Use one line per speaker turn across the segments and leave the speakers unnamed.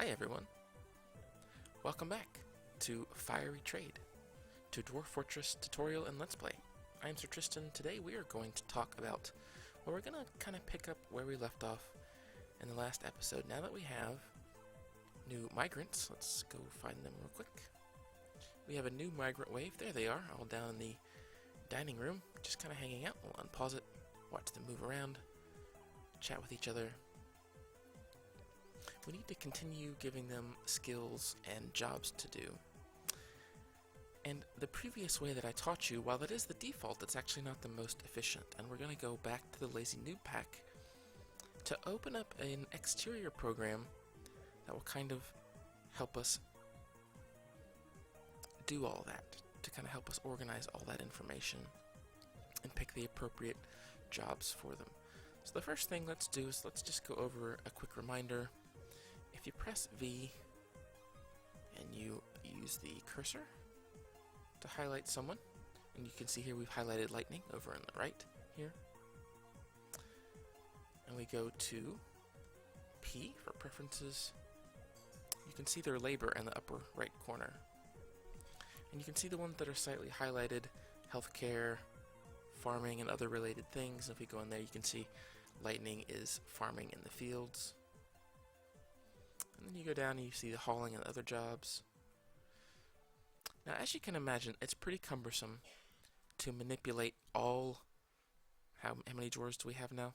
everyone, welcome back to Fiery Trade, to Dwarf Fortress tutorial and Let's Play. I'm Sir Tristan. Today we are going to talk about, well, we're going to kind of pick up where we left off in the last episode. Now that we have new migrants, let's go find them real quick. We have a new migrant wave. There they are, all down in the dining room, just kind of hanging out. We'll unpause it, watch them move around, chat with each other. We need to continue giving them skills and jobs to do. And the previous way that I taught you, while that is the default, it's actually not the most efficient. And we're going to go back to the Lazy Noob Pack to open up an exterior program that will kind of help us do all that, to kind of help us organize all that information and pick the appropriate jobs for them. So the first thing let's do is let's just go over a quick reminder. If you press V and you use the cursor to highlight someone, and you can see here we've highlighted lightning over on the right here, and we go to P for preferences, you can see their labor in the upper right corner, and you can see the ones that are slightly highlighted: healthcare, farming, and other related things. If we go in there, you can see lightning is farming in the fields. And then you go down and you see the hauling and other jobs. Now, as you can imagine, it's pretty cumbersome to manipulate all... How many dwarves do we have now?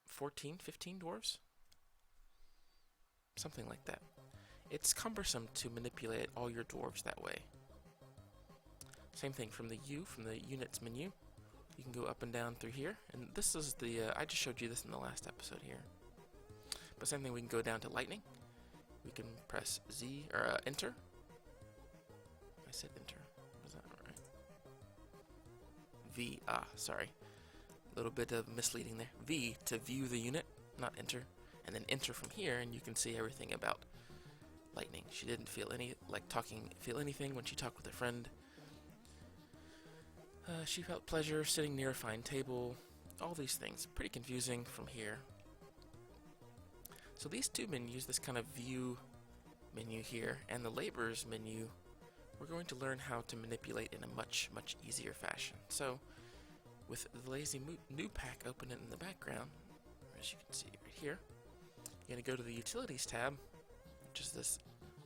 14, 15 dwarves? Something like that. It's cumbersome to manipulate all your dwarves that way. Same thing from the U, from the units menu. You can go up and down through here. And this is the... I just showed you this in the last episode here. But same thing, we can go down to lightning. We can press Z, or enter. I said enter. Was that right? V, sorry. A little bit of misleading there. V to view the unit, not enter. And then enter from here, and you can see everything about lightning. She didn't feel anything when she talked with a friend. She felt pleasure sitting near a fine table. All these things. Pretty confusing from here. So these two menus, this kind of view menu here, and the laborers menu, we're going to learn how to manipulate in a much, much easier fashion. So, with the Lazy Noob Pack open in the background, as you can see right here, you're going to go to the Utilities tab, which is this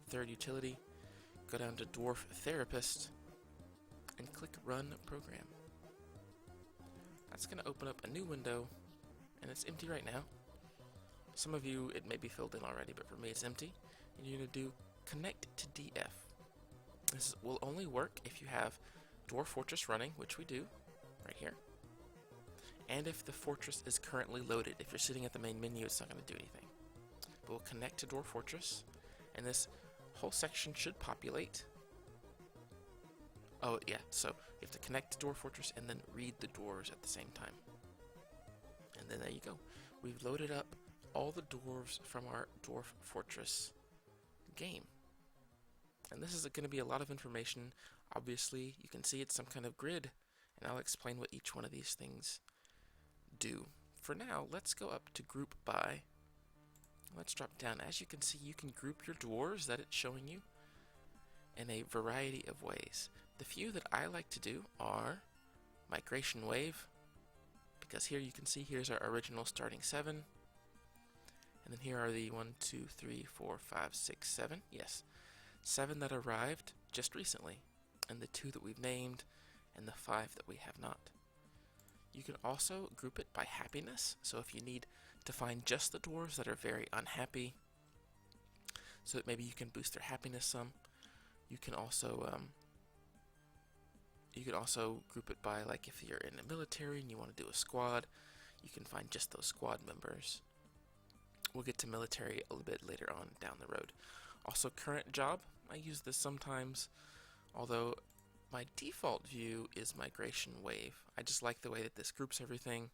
third utility, go down to Dwarf Therapist, and click Run Program. That's going to open up a new window, and it's empty right now. Some of you, it may be filled in already, but for me it's empty. And you're going to do Connect to DF. This will only work if you have Dwarf Fortress running, which we do, right here. And if the fortress is currently loaded. If you're sitting at the main menu, it's not going to do anything. But we'll connect to Dwarf Fortress, and this whole section should populate. Oh yeah, so you have to connect to Dwarf Fortress and then read the dwarves at the same time. And then there you go. We've loaded up all the dwarves from our Dwarf Fortress game. And this is going to be a lot of information. Obviously, you can see it's some kind of grid, and I'll explain what each one of these things do. For now, let's go up to Group By. Let's drop down. As you can see, you can group your dwarves that it's showing you in a variety of ways. The few that I like to do are Migration Wave, because here you can see here's our original starting 7. And then here are the 1, 2, 3, 4, 5, 6, 7. Yes, 7 that arrived just recently, and the 2 that we've named, and the 5 that we have not. You can also group it by happiness. So if you need to find just the dwarves that are very unhappy, so that maybe you can boost their happiness some, you can also group it by, like, if you're in the military and you want to do a squad, you can find just those squad members. We'll get to military a little bit later on down the road. Also, current job. I use this sometimes, although my default view is Migration Wave. I just like the way that this groups everything.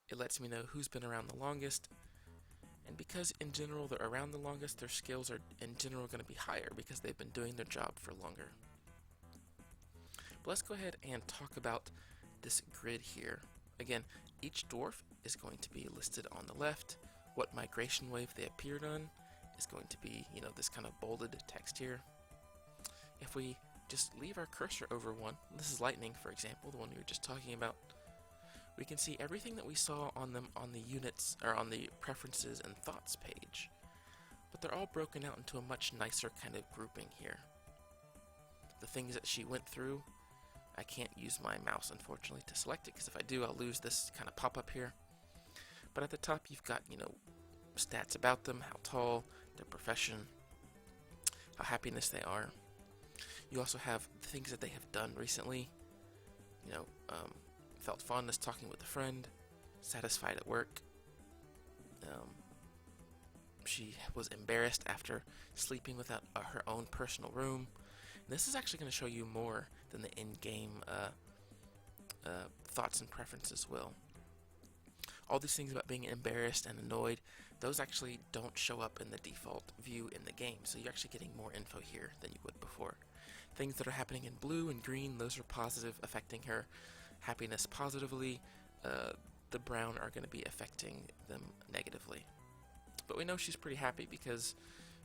It lets me know who's been around the longest, and because in general they're around the longest, their skills are in general going to be higher because they've been doing their job for longer. But let's go ahead and talk about this grid here. Again, each dwarf is going to be listed on the left. What migration wave they appeared on is going to be, this kind of bolded text here. If we just leave our cursor over one, this is lightning, for example, the one we were just talking about, we can see everything that we saw on them on the units, or on the preferences and thoughts page. But they're all broken out into a much nicer kind of grouping here. The things that she went through, I can't use my mouse, unfortunately, to select it, because if I do, I'll lose this kind of pop-up here. But at the top, you've got, stats about them, how tall, their profession, how happiness they are. You also have things that they have done recently. Felt fondness talking with a friend, satisfied at work. She was embarrassed after sleeping without her own personal room. And this is actually going to show you more than the in-game thoughts and preferences will. All these things about being embarrassed and annoyed, those actually don't show up in the default view in the game, so you're actually getting more info here than you would before. Things that are happening in blue and green, those are positive, affecting her happiness positively. The brown are going to be affecting them negatively. But we know she's pretty happy because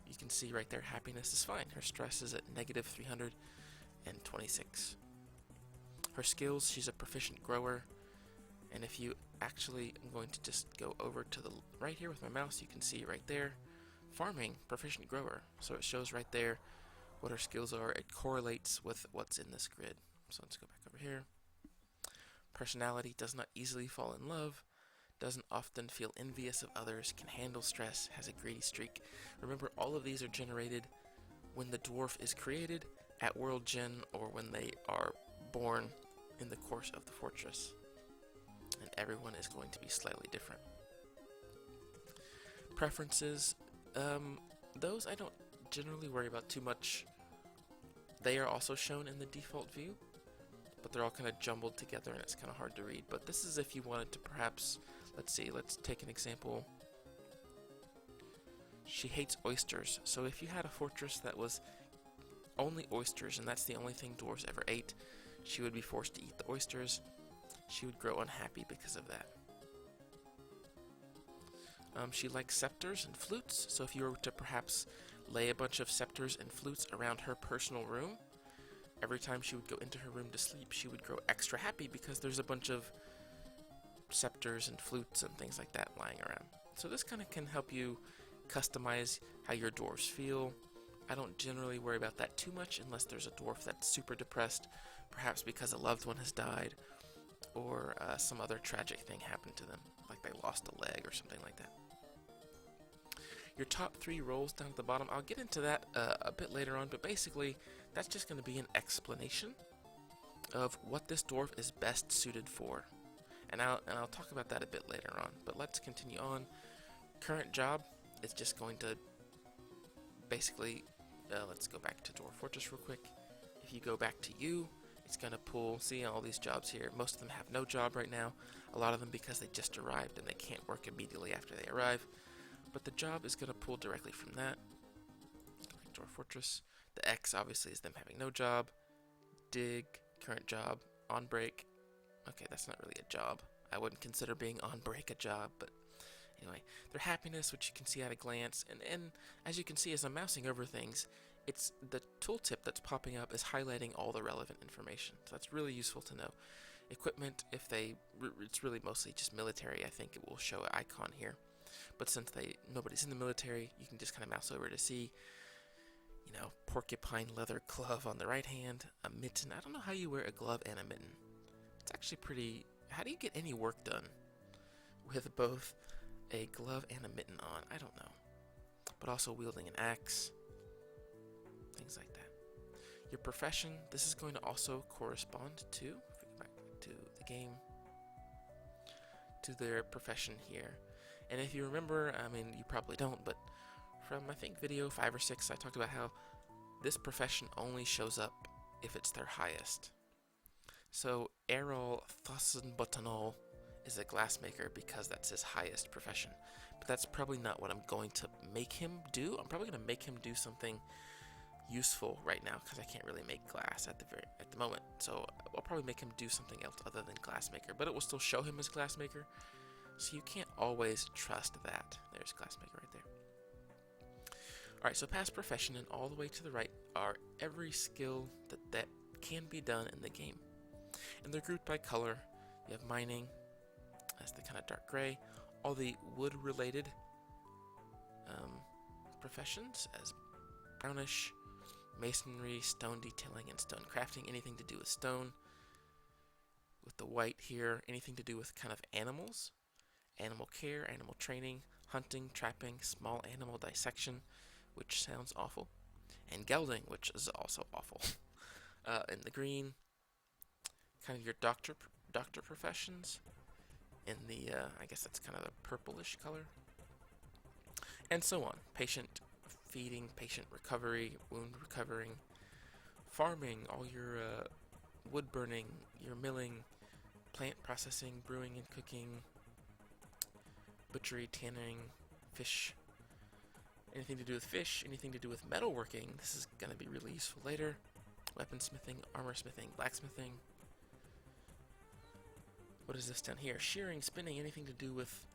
you can see right there happiness is fine. Her stress is at negative 326. Her skills, she's a proficient grower. And if you actually, I'm going to just go over to the right here with my mouse, you can see right there, farming, proficient grower. So it shows right there what her skills are. It correlates with what's in this grid. So let's go back over here. Personality, does not easily fall in love, doesn't often feel envious of others, can handle stress, has a greedy streak. Remember, all of these are generated when the dwarf is created at World Gen, or when they are born in the course of the fortress. And everyone is going to be slightly different. Preferences, those I don't generally worry about too much. They are also shown in the default view, but they're all kind of jumbled together and it's kind of hard to read. But this is if you wanted to perhaps, let's take an example. She hates oysters, so if you had a fortress that was only oysters, and that's the only thing dwarves ever ate, she would be forced to eat the oysters. She would grow unhappy because of that. She likes scepters and flutes, so if you were to perhaps lay a bunch of scepters and flutes around her personal room, every time she would go into her room to sleep, she would grow extra happy because there's a bunch of scepters and flutes and things like that lying around. So this kind of can help you customize how your dwarves feel. I don't generally worry about that too much unless there's a dwarf that's super depressed, perhaps because a loved one has died, or some other tragic thing happened to them, like they lost a leg or something like that. Your top 3 roles down at the bottom, I'll get into that a bit later on, but basically that's just going to be an explanation of what this dwarf is best suited for. And I'll talk about that a bit later on, but let's continue on. Current job is just going to basically, let's go back to Dwarf Fortress real quick. If you go back to you, it's going to pull, see all these jobs here. Most of them have no job right now, a lot of them because they just arrived and they can't work immediately after they arrive. But the job is going to pull directly from that. Let's go back to Dwarf Fortress. The X obviously is them having no job. Dig, current job, on break. Okay, that's not really a job. I wouldn't consider being on break a job, but anyway. Their happiness, which you can see at a glance, and as you can see as I'm mousing over things, it's the tooltip that's popping up is highlighting all the relevant information. So that's really useful to know. Equipment, it's really mostly just military. I think it will show an icon here. But since nobody's in the military, you can just kind of mouse over to see, porcupine leather glove on the right hand, a mitten. I don't know how you wear a glove and a mitten. It's actually pretty. How do you get any work done with both a glove and a mitten on? I don't know. But also wielding an axe, things like that. Your profession, this is going to also correspond to, if we go back to the game, to their profession here. And if you remember, I mean, you probably don't, but from, I think, video 5 or 6, I talked about how this profession only shows up if it's their highest. So, Errol Thossenbotanol is a glassmaker because that's his highest profession. But that's probably not what I'm going to make him do. I'm probably going to make him do something useful right now because I can't really make glass at the moment. So, I'll probably make him do something else other than glassmaker, but it will still show him as glassmaker. So you can't always trust that. There's glassmaker right there. Alright, so past profession and all the way to the right are every skill that can be done in the game. And they're grouped by color. You have mining, as the kind of dark gray. All the wood-related professions as brownish. Masonry, stone detailing, and stone crafting. Anything to do with stone. With the white here, anything to do with kind of animals. Animal care, animal training, hunting, trapping, small animal dissection, which sounds awful, and gelding, which is also awful. In the green, kind of your doctor professions. In the, I guess that's kind of a purplish color. And so on. Patient feeding, patient recovery, wound recovering, farming, all your wood burning, your milling, plant processing, brewing and cooking, butchery, tanning, fish, anything to do with fish, anything to do with metalworking. This is going to be really useful later. Weaponsmithing, armor smithing, blacksmithing. What is this down here? Shearing, spinning, anything to do with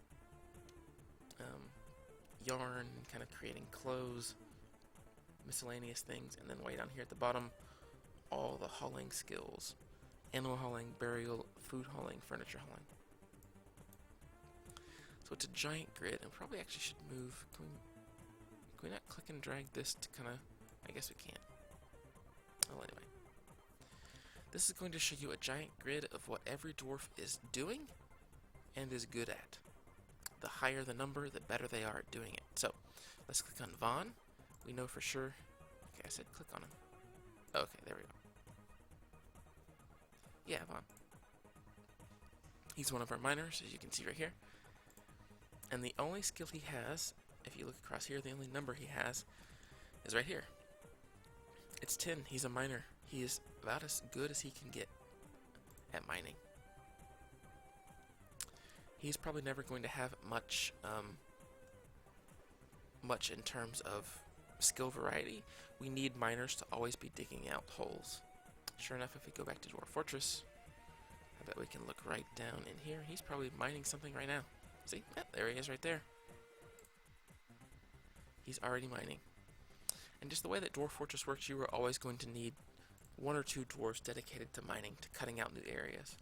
yarn, kind of creating clothes, miscellaneous things. And then way down here at the bottom, all the hauling skills. Animal hauling, burial, food hauling, furniture hauling. So it's a giant grid, and probably actually should move. Can we not click and drag this to kind of... I guess we can't. Well, anyway. This is going to show you a giant grid of what every dwarf is doing and is good at. The higher the number, the better they are at doing it. So, let's click on Vaughn. We know for sure... Okay, I said click on him. Okay, there we go. Yeah, Vaughn. He's one of our miners, as you can see right here. And the only skill he has, if you look across here, the only number he has is right here. It's 10. He's a miner. He is about as good as he can get at mining. He's probably never going to have much in terms of skill variety. We need miners to always be digging out holes. Sure enough, if we go back to Dwarf Fortress, I bet we can look right down in here. He's probably mining something right now. See? Yep, there he is right there. He's already mining. And just the way that Dwarf Fortress works, you are always going to need one or two dwarves dedicated to mining, to cutting out new areas.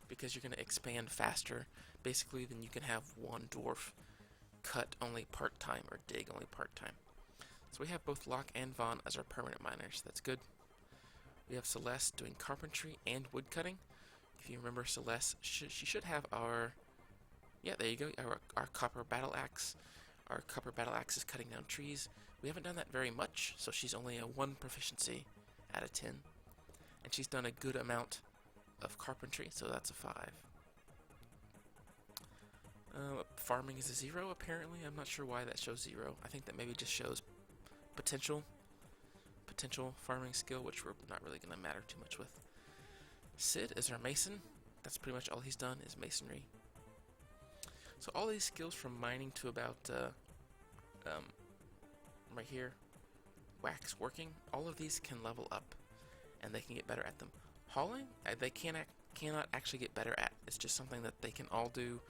Because you're going to expand faster, basically, than you can have one dwarf cut only part-time or dig only part-time. So we have both Locke and Vaughn as our permanent miners. That's good. We have Celeste doing carpentry and wood cutting. If you remember Celeste, she should have our... Yeah, there you go, our copper battle axe. Our copper battle axe is cutting down trees. We haven't done that very much, so she's only a 1 proficiency out of 10. And she's done a good amount of carpentry, so that's a 5. Farming is a 0, apparently. I'm not sure why that shows 0. I think that maybe just shows potential farming skill, which we're not really going to matter too much with. Sid is our mason. That's pretty much all he's done is masonry. So all these skills from mining to about right here, wax working, all of these can level up, and they can get better at them. Hauling, they cannot actually get better at. It's just something that they can all do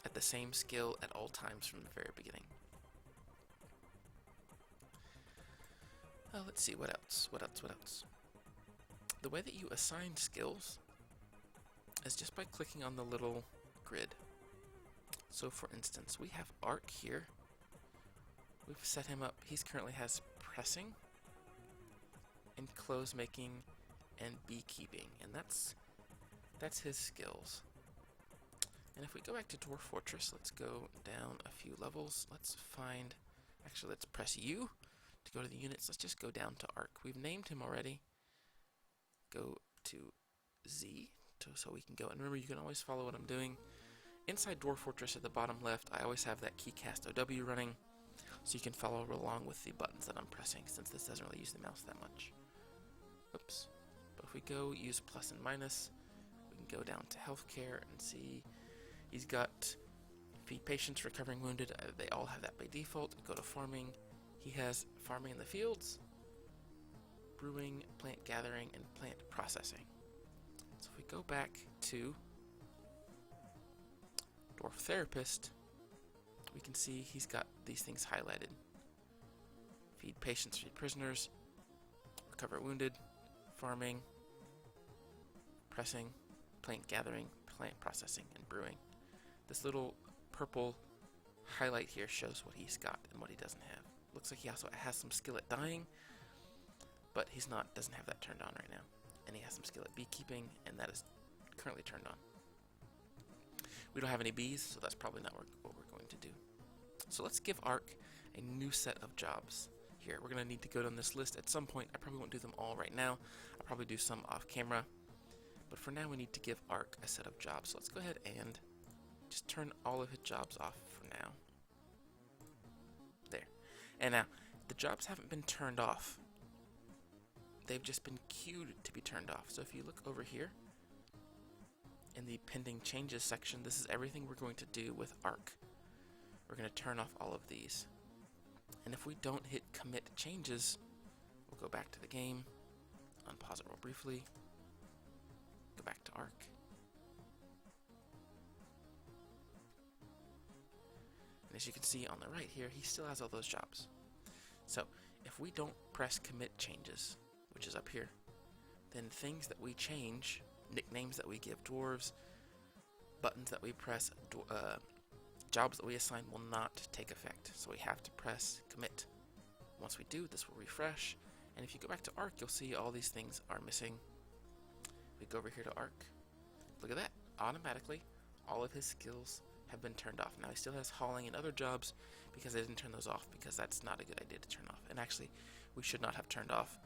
at the same skill at all times from the very beginning. Let's see, what else? The way that you assign skills is just by clicking on the little grid. So for instance, we have Ark here. We've set him up. He currently has pressing and clothes making and beekeeping, and that's his skills. And if we go back to Dwarf Fortress, let's go down a few levels. Let's press U to go to the units. Let's just go down to Ark. We've named him already. Go to Z so we can go. And remember, you can always follow what I'm doing. Inside Dwarf Fortress at the bottom left, I always have that keycast OW running, so you can follow along with the buttons that I'm pressing, since this doesn't really use the mouse that much. Oops. But if we go use plus and minus, we can go down to healthcare and see he's got feed patients, recovering wounded. They all have that by default. Go to farming. He has farming in the fields, brewing, plant gathering, and plant processing. So if we go back to Dwarf Therapist, we can see he's got these things highlighted. feed patients, feed prisoners, recover wounded, farming, pressing, plant gathering, plant processing, and brewing. This little purple highlight here shows what he's got and what he doesn't have. Looks like he also has some skill at dyeing, but doesn't have that turned on right now. And he has some skill at beekeeping, and that is currently turned on. We don't have any bees, so that's probably not what we're going to do. So let's give Ark a new set of jobs. Here, we're going to need to go down this list at some point. I probably won't do them all right now. I'll probably do some off camera. But for now, we need to give Ark a set of jobs. So let's go ahead and just turn all of his jobs off for now. There. And now, the jobs haven't been turned off. They've just been queued to be turned off. So if you look over here, in the pending changes section, this is everything we're going to do with Ark. We're going to turn off all of these. And if we don't hit commit changes, we'll go back to the game, unpause it real briefly, go back to Ark. And as you can see on the right here, he still has all those jobs. So if we don't press commit changes, which is up here, then things that we change, nicknames that we give dwarves, buttons that we press, jobs that we assign will not take effect. So we have to press commit. Once we do, this will refresh. And if you go back to Ark, you'll see all these things are missing. We go over here to Ark. Look at that. Automatically, all of his skills have been turned off. Now he still has hauling and other jobs because I didn't turn those off, because that's not a good idea to turn off. And actually, we should not have turned off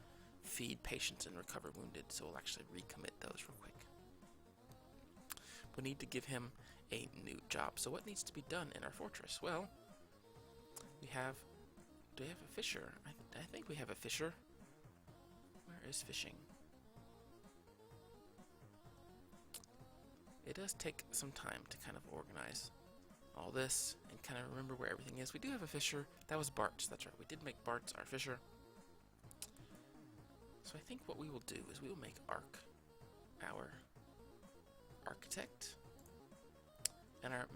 feed patients and recover wounded, so we'll actually recommit those real quick. We need to give him a new job. So what needs to be done in our fortress? Well, do we have a fisher? I think we have a fisher. Where is fishing? It does take some time to kind of organize all this and kind of remember where everything is. We do have a fisher. That was Bart's. That's right. We did make Bart's our fisher. So I think what we will do is we will make Ark our architect and our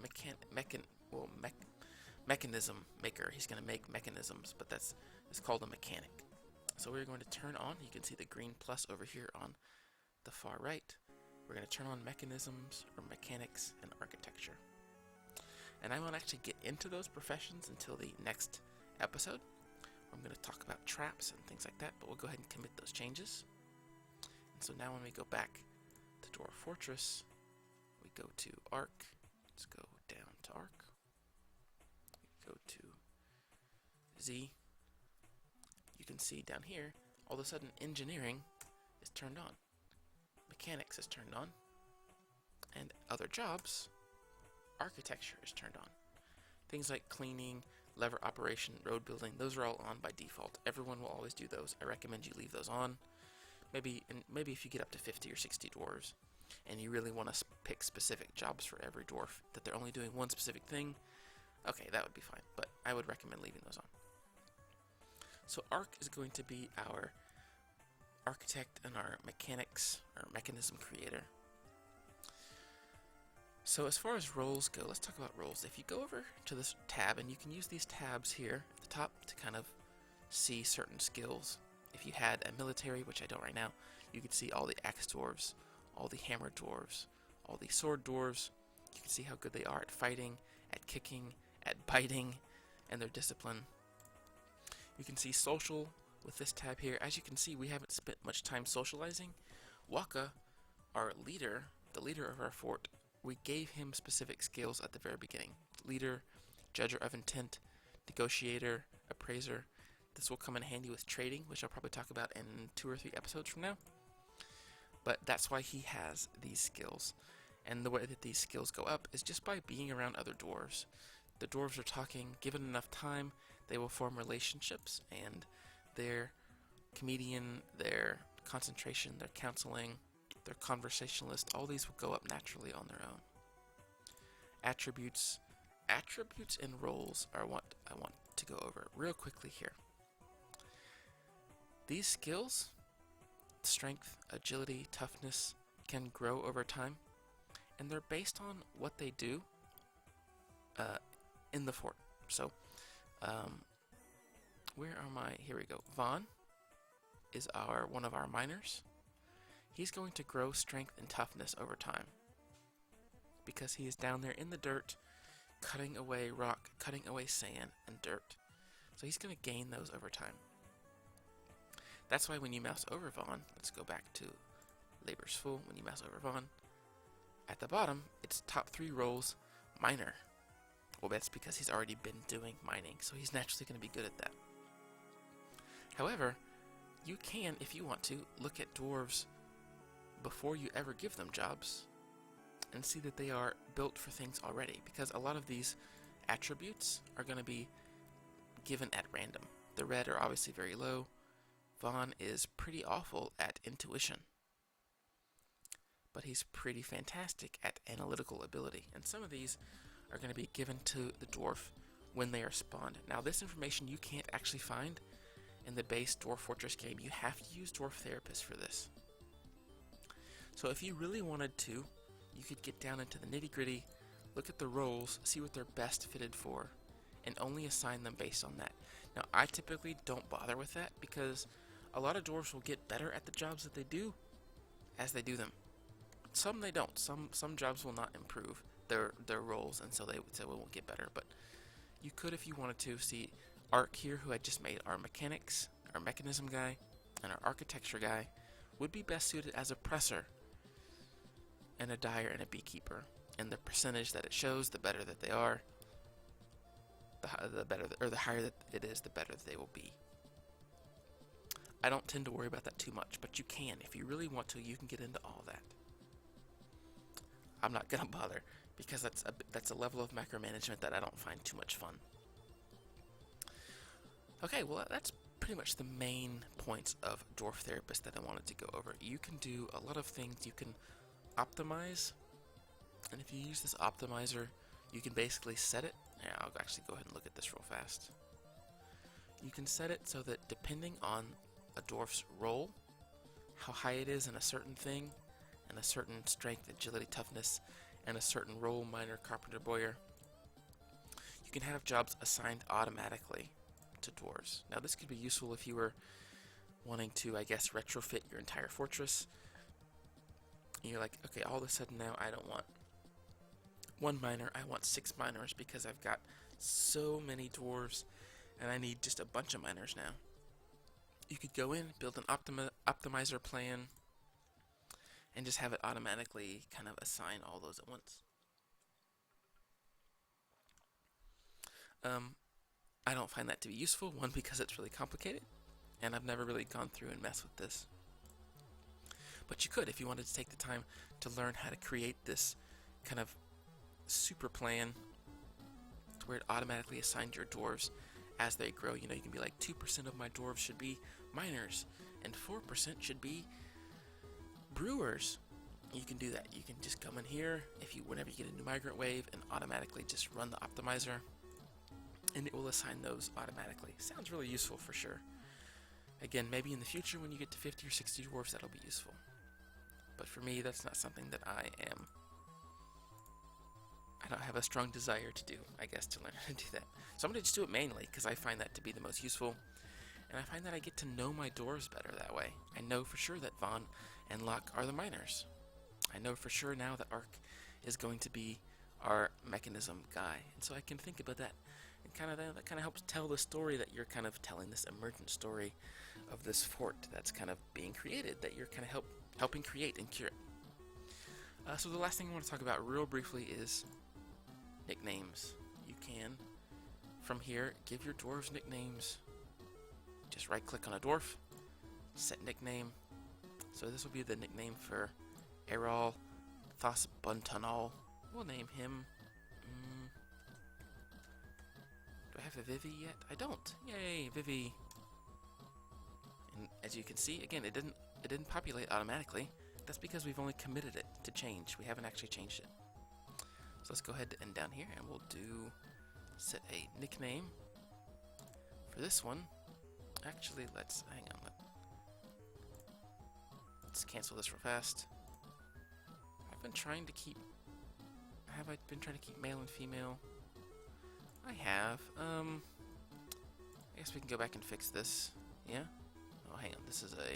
mechanism maker. He's going to make mechanisms, but it's called a mechanic. So we're going to turn on, you can see the green plus over here on the far right. We're going to turn on mechanisms or mechanics and architecture. And I won't actually get into those professions until the next episode. I'm going to talk about traps and things like that, but we'll go ahead and commit those changes. And so now when we go back to Dwarf Fortress, we go to Ark. Let's go down to Ark. We go to Z. You can see down here, all of a sudden engineering is turned on. Mechanics is turned on. And other jobs, architecture is turned on. Things like cleaning, lever operation, road building, those are all on by default. Everyone will always do those. I recommend you leave those on. Maybe if you get up to 50 or 60 dwarves and you really want to pick specific jobs for every dwarf, that they're only doing one specific thing, okay, that would be fine, but I would recommend leaving those on. So Ark is going to be our architect and our mechanics, or mechanism creator. So as far as roles go, let's talk about roles. If you go over to this tab, and you can use these tabs here at the top to kind of see certain skills. If you had a military, which I don't right now, you could see all the axe dwarves, all the hammer dwarves, all the sword dwarves. You can see how good they are at fighting, at kicking, at biting, and their discipline. You can see social with this tab here. As you can see, we haven't spent much time socializing. Waka, our leader, the leader of our fort, we gave him specific skills at the very beginning. Leader, judger of intent, negotiator, appraiser. This will come in handy with trading, which I'll probably talk about in 2 or 3 episodes from now. But that's why he has these skills. And the way that these skills go up is just by being around other dwarves. The dwarves are talking, given enough time, they will form relationships, and their comedian, their concentration, their counseling, their conversationalist, all these will go up naturally on their own. Attributes and roles are what I want to go over real quickly here. These skills, strength, agility, toughness, can grow over time, and they're based on what they do in the fort. So Where are my... Here we go. Vaughn is one of our miners. He's going to grow strength and toughness over time because he is down there in the dirt cutting away rock, cutting away sand and dirt. So he's going to gain those over time. That's why when you mouse over Vaughn, let's go back to Labor's Full. When you mouse over Vaughn, at the bottom, it's top 3 roles, miner. Well, that's because he's already been doing mining, so he's naturally going to be good at that. However, you can, if you want to, look at dwarves before you ever give them jobs and see that they are built for things already, because a lot of these attributes are going to be given at random. The red are obviously very low. Vaughn is pretty awful at intuition, but he's pretty fantastic at analytical ability, and some of these are going to be given to the dwarf when they are spawned. Now, this information you can't actually find in the base Dwarf Fortress game. You have to use Dwarf Therapist for this. So if you really wanted to, you could get down into the nitty-gritty, look at the roles, see what they're best fitted for, and only assign them based on that. Now, I typically don't bother with that because a lot of dwarves will get better at the jobs that they do as they do them. Some they don't. Some jobs will not improve their roles, and so they won't get better. But you could, if you wanted to, see Ark here, who I just made our mechanics, our mechanism guy, and our architecture guy, would be best suited as a presser, and a dyer, and a beekeeper. And the percentage that it shows, the better that they are. The better, or the higher that it is, the better that they will be. I don't tend to worry about that too much, but you can. If you really want to, you can get into all that. I'm not going to bother, because that's a level of macromanagement that I don't find too much fun. Okay, well, that's pretty much the main points of Dwarf Therapist that I wanted to go over. You can do a lot of things. You can optimize, and if you use this optimizer, you can basically set it. Yeah, I'll actually go ahead and look at this real fast. You can set it so that depending on a dwarf's role, how high it is in a certain thing, and a certain strength, agility, toughness, and a certain role, miner, carpenter, bowyer, you can have jobs assigned automatically to dwarves. Now, this could be useful if you were wanting to, I guess, retrofit your entire fortress. And you're like, okay, all of a sudden now I don't want 1 miner, I want 6 miners because I've got so many dwarves and I need just a bunch of miners now. You could go in, build an optimizer plan, and just have it automatically kind of assign all those at once. I don't find that to be useful, one, because it's really complicated, and I've never really gone through and messed with this. But you could, if you wanted to take the time to learn how to create this kind of super plan to where it automatically assigns your dwarves as they grow. You know, you can be like 2% of my dwarves should be miners and 4% should be brewers. You can do that. You can just come in here whenever you get a new migrant wave and automatically just run the optimizer, and it will assign those automatically. Sounds really useful for sure. Again, maybe in the future when you get to 50 or 60 dwarves, that'll be useful. But for me, that's not something that I don't have a strong desire to do, I guess, to learn how to do that. So I'm going to just do it mainly because I find that to be the most useful, and I find that I get to know my dwarves better that way. I know for sure that Vaughn and Locke are the miners. I know for sure now that Ark is going to be our mechanism guy, and so I can think about that, and that kind of helps tell the story that you're kind of telling, this emergent story of this fort that's kind of being created, that you're kind of helping create and curate. So the last thing I want to talk about real briefly is nicknames. You can, from here, give your dwarves nicknames. Just right click on a dwarf, set nickname. So this will be the nickname for Erol Thosbuntanol. We'll name him. Do I have a Vivi yet? I don't. Yay, Vivi. And as you can see, again, it didn't populate automatically. That's because we've only committed it to change. We haven't actually changed it. So let's go ahead and down here, and we'll set a nickname for this one. Actually, hang on. Let's cancel this real fast. Have I been trying to keep male and female? I have. I guess guess we can go back and fix this. Yeah? Oh, hang on. This is a...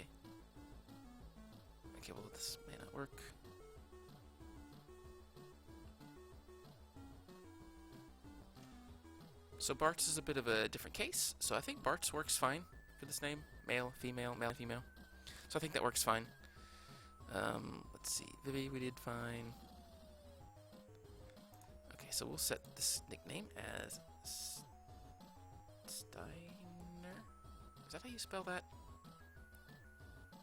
Okay, well, this may not work. So Bart's is a bit of a different case. So I think Bart's works fine for this name. Male, female, male, female. So I think that works fine. Let's see. Vivi, we did fine. Okay, so we'll set this nickname as Steiner. Is that how you spell that?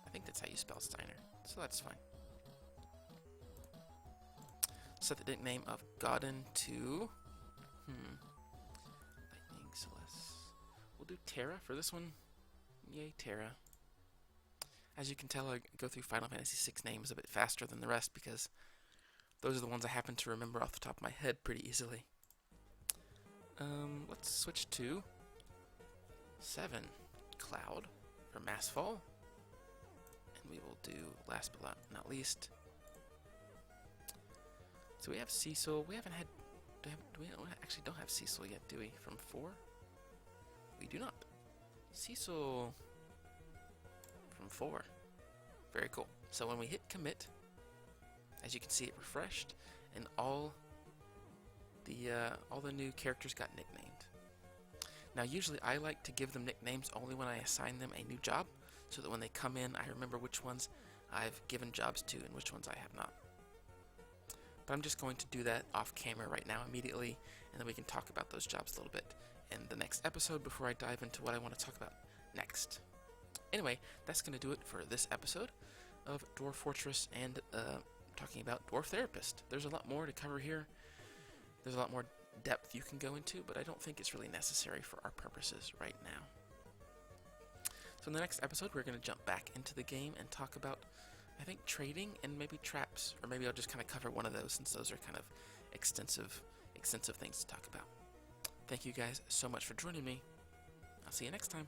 I think that's how you spell Steiner. So that's fine. Set the nickname of Godden to... Lightning Celeste. We'll do Terra for this one. Yay, Terra. As you can tell, I go through Final Fantasy VI names a bit faster than the rest because those are the ones I happen to remember off the top of my head pretty easily. Let's switch to 7. Cloud for Massfall. And we will do, last but not least... So we have Cecil. We haven't had... we actually don't have Cecil yet, do we? From 4? We do not. Cecil... from 4. Very cool. So when we hit commit, as you can see, it refreshed, and all the new characters got nicknamed. Now, usually I like to give them nicknames only when I assign them a new job, so that when they come in, I remember which ones I've given jobs to and which ones I have not. But I'm just going to do that off camera right now immediately, and then we can talk about those jobs a little bit in the next episode before I dive into what I want to talk about next. Anyway, that's going to do it for this episode of Dwarf Fortress and talking about Dwarf Therapist. There's a lot more to cover here. There's a lot more depth you can go into, but I don't think it's really necessary for our purposes right now. So in the next episode, we're going to jump back into the game and talk about, I think, trading and maybe traps, or maybe I'll just kind of cover one of those since those are kind of extensive things to talk about. Thank you guys so much for joining me. I'll see you next time.